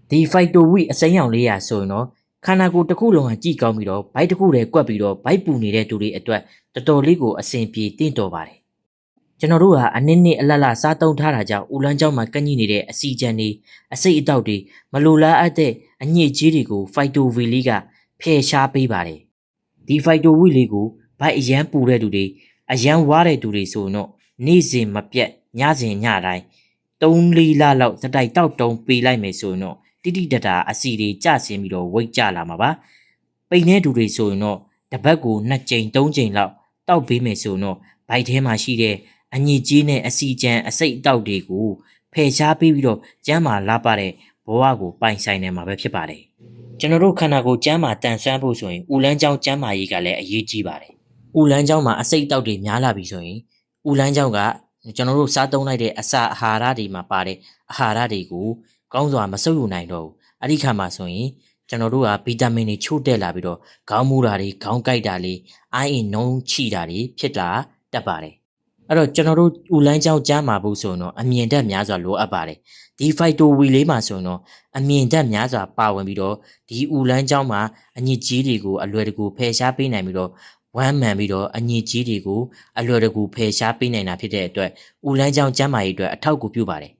ဒီဖိုက်တိုဝိအစိမ်းရောင်လေးရဆိုရင်တော့ခန္ဓာကိုယ်တစ်ခုလုံးကကြည့်ကောင်းပြီးတော့ဘိုက်တစ်ခုတည်းကွက်ပြီးတော့ဘိုက်ပူနေတဲ့သူတွေအတွက်တော်တော်လေးကိုအဆင်ပြေတင့်တော်ပါတယ်ကျွန်တော်တို့ဟာအနည်းနည်းအလတ်လစားသုံးထားတာကြောင့်ဦးလန်းကျောင်းမှာကန့်ညိနေတဲ့အစီကြံတွေအစိတ်အတောက်တွေမလိုလားအပ်တဲ့အညစ်အကြေးတွေကိုဖိုက်တိုဝီလေးကဖယ်ရှားပေးပါတယ်ဒီဖိုက်တိုဝီလေးကိုဘိုက်အရန်ပူတဲ့သူတွေအရန်ဝါတဲ့သူတွေဆိုရင်တော့နေ့စဉ်မပြတ်ညစဉ်ညတိုင်း3-4 လလောက်စတိုက်တောက်တုံးပေးလိုက်မယ်ဆိုရင်တော့တိတိတတာအစီတွေကျဆင်းပြီးတော့ဝိတ်ကျလာမှာပါပိန်တဲ့သူတွေဆိုရင်တော့တစ်ပတ်ကို2ကြိမ်3ကြိမ်လောက်တောက်ပေးမယ်ဆိုရင်တော့ဘိုက်ထဲမှာရှိတဲ့အညစ်အကြေးနဲ့အစီကြံအစိတ်အတောက်တွေကိုဖယ်ရှားပေးပြီးတော့ကျန်းမာလာပါတဲ့ဘဝကိုပိုင်ဆိုင်နေမှာပဲဖြစ်ပါတယ်ကျွန်တော်တို့ခန္ဓာကိုယ်ကျန်းမာတန်ဆွမ်းဖို့ဆိုရင်ဦးလန်းချောင်းကျန်းမာရေးကလည်းအရေးကြီးပါတယ်ဦးလန်းချောင်းမှာအစိတ်အတောက်တွေများလာပြီဆိုရင်ဦးလန်းချောင်းကကျွန်တော်တို့စားသုံးလိုက်တဲ့အစာအာဟာရတွေမှာပါတဲ့အာဟာရတွေကိုကောင်းစွာမဆုပ်ယူနိုင်တော့ဘူးအဲ့ဒီခါမှာဆိုရင်ကျွန်တော်တို့ကဗီတာမင်တွေချို့တက်လာပြီးတော့ခေါင်းမူတာတွေခေါင်းကိုက်တာတွေအိုင်းအင်နှုံးချိတာတွေဖြစ်လာတတ်ပါတယ်အဲ့တော့ကျွန်တော်တို့ဦးလန်းချောင်းကျန်းမာဖို့ဆိုရင်တော့အမြင်တက်များစွာလိုအပ်ပါတယ်ဒီဖိုက်တိုဝီလေးမှာဆိုရင်တော့အမြင်တက်များစွာပါဝင်ပြီးတော့ဒီဦးလန်းချောင်းမှာအညစ်အကြေးတွေကိုအလွယ်တကူဖယ်ရှားပေးနိုင်ပြီးတော့ဝမ်းမှန်ပြီးတော့အညစ်အကြေးတွေကိုအလွယ်တကူဖယ်ရှားပေးနိုင်တာဖြစ်တဲ့အတွက်ဦးလန်းချောင်းကျန်းမာရေးအတွက်အထောက်အကူပြုပါတယ်